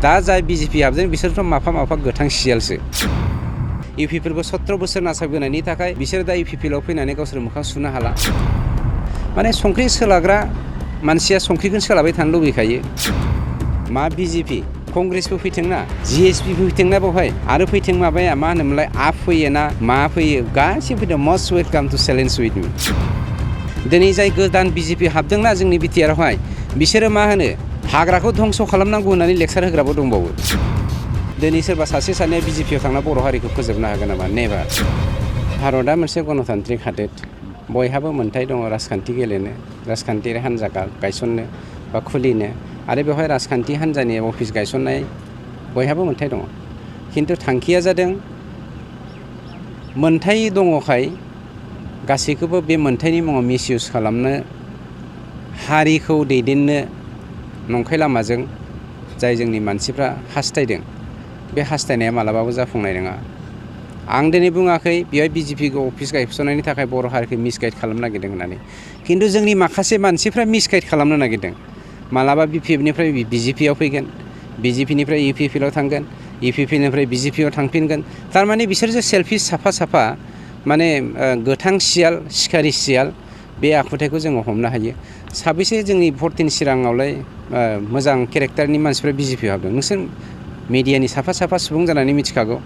दा जाय बिजेपि हाबदों बिसोरथ' माफा माफा गोथां सियालसो इउपिफोरखौ 17 बोसोर नासाबबोनायनि थाखाय बिसोर दा इउपिपिएलआव फैनानै गावसोर मोखां सुनो हाला माने संख्रि सोलाग्रा मानसिया संख्रिखौनो सोलाबाय थानो लुबैखायो मा बिजेपि कंग्रेसबो फैथोंना जिएसपिबो फैथोंना बेवहाय आरो फैथों माबाया मा होनोमोनलाय आप फैयोना मा फैयो गासिबो फैदों must welcome to challenge with me दिनै जाय गोदान बिजेपि हाबदोंना जोंनि बिटिआरआवहाय बिसोरो मा होनो हाग्राखौ धंस' खालामनांगौ होननानै लेक्सार होग्राबो दंबावो दिनै सोरबा सासे सानैया बिजेपिआव थांना बर' हारिखौ फोजोबनो हागोन नामा नेभार भारतआ मोनसे गणतान्त्रिक हादोर बयहाबो मोन्थाय दङ राजखान्थि गेलेनो राजखान्थियारि हान्जा गायसननो बा खुलिनो आरो बेवहाय राजखान्थि हान्जानि अफिस गायसननाय बयहाबो मोन्थाय दङ खिन्थु थांखिया जादों मोन्थाय दङखाय गासैखौबो बे मोन्थायनि मुङाव मिसइउज खालामनो हारिखौ दैदेननो नंखाय लामाजों जाय जोंनि मानसिफ्रा हास्थायदों बे हास्थायनाया मालाबाबो जाफुंनाय नङा आं दिनै बुङाखै बेवहाय बिजेपिखौ अफिस गायसननायनि थाखाय बर' हारिखौ मिसगाइड खालामनो नागिरदों होननानै खिन्थु जोंनि माखासे मानसिफ्रा मिसगाइड खालामनो नागिरदों मालाबा बिपिएफनिफ्राय बिजेपिआव फैगोन बिजेपिनिफ्राय इउपिपिएलआव थांगोन इउपिपिएलनिफ्राय बिजेपिआव थांफिनगोन थारमाने बिसोरसो सेल्फिस साफा साफा माने गोथां सियाल सिखारि सियाल बे आखुथायखौ जोङो हमनो हायो साबैसे जोंनि 14 चिराङावलाय मोजां केरेक्टारनि मानसिफ्रा बिजेपिआव हाबदों नोंसोर मिडियानि साफा साफा सुबुं जानानै मिथिखागौ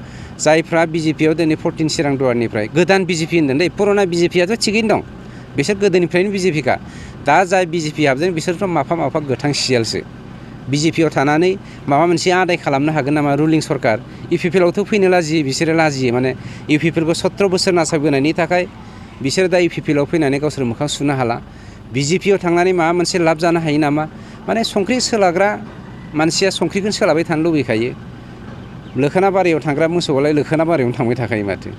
जायफ्रा बिजेपिआव दिनै 14 चिरां दुवारनिफ्राय गोदान बिजेपि होनदों दै पुराना बिजेपिआथ' थिगैनो दं बिसोर गोदोनिफ्रायनो बिजेपिखा दा जाय बिजेपि हाबदों बिसोरथ' माफा माफा गोथां सियालसो बिजेपिआव थानानै माबा मोनसे आदाय खालामनो हागोन नामा रुलिं सरकार इउपिपिएलआवथ' फैनो लाजियो बिसोरो लाजियो माने इउपिपिएलखौ 17 बोसोर नासाबबोनायनि थाखाय बिसोर दा इउपिपिएलआव फैनानै गावसोर मोखां सुनो हाला बिजेपिआव थांनानै माबा मोनसे लाब जानो हायो नामा माने संख्रि सोलाग्रा मानसिया संख्रिखौनो सोलाबाय थानो लुबैखायो लोखोना बारियाव थांग्रा मोसौआलाय लोखोना बारियावनो थांबाय थाखायो माथो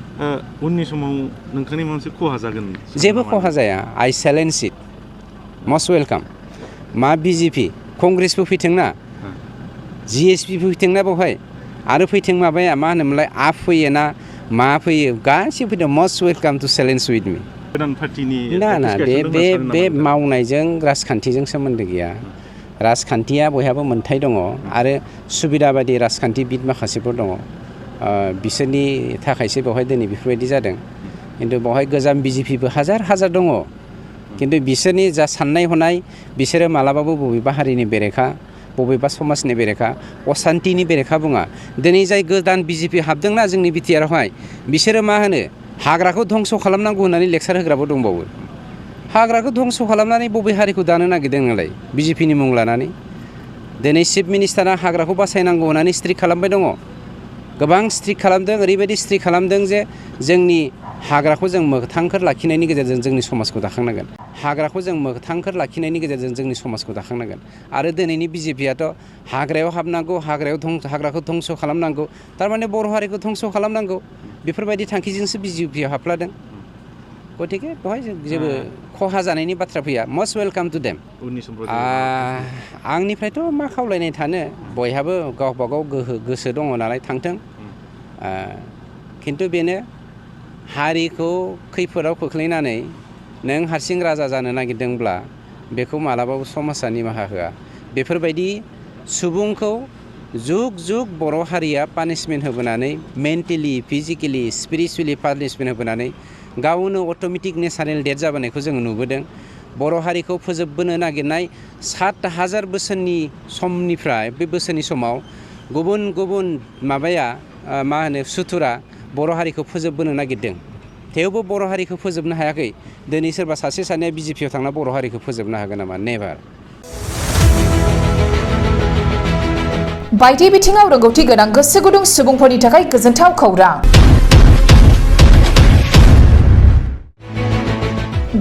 उननि समाव नोंथांनि माबा मोनसे खहा जागोन जेबो खहा जाया आइ चेलेन्ज इट मस्ट वेलकाम मा बिजेपि कंग्रेसबो फैथोंना जिएसपिबो फैथोंना बेवहाय आरो फैथों माबाया मा होनोमोनलाय आप फैयोना मा फैयो गासिबो फैदों must welcome to challenge with me गोदान पार्टिनि ना बे मावनायजों राजखान्थिजों सोमोन्दो गैया राजखान्थिया बयहाबो मोन्थाय दङ आरो सुबिदा बायदि राजखान्थिबिद माखासेफोर दङ बिसोरनि थाखायसो बेवहाय दिनै बेफोरबायदि जादों खिन्थु बेवहाय गोजाम बिजेपिबो हाजार हाजार दङ खिन्थु बिसोरनि जा साननाय हनाय बिसोरो मालाबाबो बबेबा हारिनि बेरेखा बबेबा समाजनि बेरेखा असान्तिनि बेरेखा बुङा दिनै जाय गोदान बिजेपि हाबदोंना जोंनि बिटिआरआवहाय बिसोरो मा होनो हाग्राखौ धंस' खालामनांगौ होननानै लेक्सार होग्राबो दंबावो हाग्राखौ धंस' खालामनानै बबे हारिखौ दानो नागिरदों नालाय बिजेपिनि मुं लानानै दिनै चिफ मिनिस्टारा हाग्राखौ बासायनांगौ होननानै स्ट्रिक खालामबाय दङ गोबां स्ट्रिक खालामदों ओरैबायदि स्ट्रिक खालामदों जे जोंनि हाग्राखौ जों मोगथांखोर लाखिनायनि गेजेरजों जोंनि समाजखौ दाखांनांगोन हाग्राखौ जों मोगथांखोर लाखिनायनि गेजेरजों जोंनि समाजखौ दाखांनांगोन आरो दिनैनि बिजेपिआथ' हाग्रायाव हाबनांगौ हाग्राखौ धंस' खालामनांगौ थारमाने बर' हारिखौ धंस' खालामनांगौ बेफोरबायदि थांखिजोंसो बिजेपिआव हाबफ्लादों गतिके बेवहाय जेबो खहा जानायनि बाथ्रा फैया मस्ट वेलकाम टु देम आंनिफ्रायथ' मा खावलायनाय थानो बयहाबो गावबा गाव गोसो दङ नालाय थांथों खिन्थु बेनो हारिखौ खैफोदाव खोख्लैनानै नों हारसिं राजा जानो नागिरदोंब्ला बेखौ मालाबाबो समाजा निमाहा होआ बेफोरबायदि सुबुंखौ जुग जुग बर' हारिया पानिशमेन्ट होबोनानै मेन्टेलि फिजिकेलि स्पिरिचुवेलि पानिशमेन्ट होबोनानै गावनो अट'मेटिक नेचारेल डेथ जाबोनायखौ जोङो नुबोदों बर' हारिखौ फोजोबबोनो नागिरनाय 7,000 बोसोरनि समनिफ्राय बे बोसोरनि समाव गुबुन गुबुन माबाया मा होनो सुथुरा बर' हारिखौ फोजोबबोनो नागिरदों थेवबो बर' हारिखौ फोजोबनो हायाखै दिनै सोरबा सासे सानैया बिजेपिआव थांना बर' हारिखौ फोजोबनो हागोन नामा नेभार बायदि बिथिङाव रोंगौथि गोनां गोसो गुदुं सुबुंफोरनि थाखाय गोजोनथाव खौरां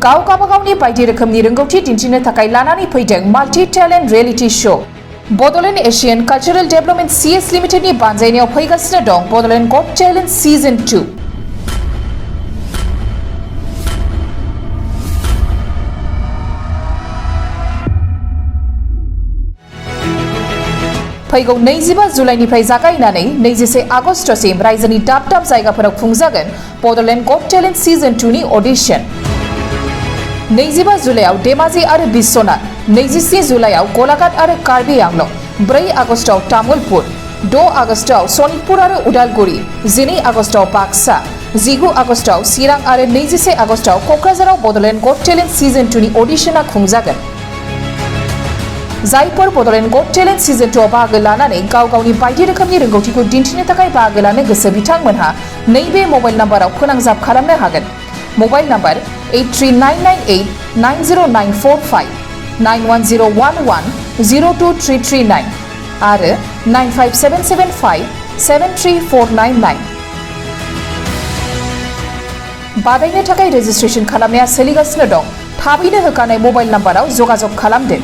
गावगावनि बायदि रोखोमनि रोंगौथि दिन्थिनो थाखाय लानानै फैदों multi talent reality show Bodoland Asian cultural development CS लिमिटेडनि बानजायनायाव फैगासिनो दं बड'लेण्ड गट टेलेन्ट सिजन 2 फैगौ 25 जुलाइनिफ्राय जागायनानै 21 आगस्तसिम रायजोनि दाब दाब जायगाफोराव खुंजागोन बड'लेण्ड गट टेलेन्ट सिजन 2 नि अडिशन 25 जुलाइआव धेमाजि आरो बिश्वनाथ 27 जुलाइआव गलाघाट आरो कार्बि आंलं 4 आगस्टआव तामुलपुर, 6 आगस्टआव सनितपुर आरो उदालगुरि, 12 आगस्टआव बाक्सा, 19 आगस्टआव चिरां आरो 21 आगस्टआव क'क्राझाराव बड'लेण्ड गट टेलेन्ट सिजन 2 नि अडिशना खुंजागोन। जायफोर बड'लेण्ड गट टेलेन्ट सिजन 2 आव बाहागो लानानै गाव गावनि बायदि रोखोमनि रोंगौथिखौ दिन्थिनो थाखाय बाहागो लानो गोसो बिथांमोनहा नैबे मबाइल नाम्बाराव फोनांजाब खालामनो हागोन। मबाइल नाम्बार 8399890945, 9101102339 आरो 95775733499। बादायनो थाखाय रेजिस्ट्रेशन खालामनाया सोलिगासिनो दं। थाबैनो होखानाय मबाइल नाम्बाराव जगाजग खालामदो।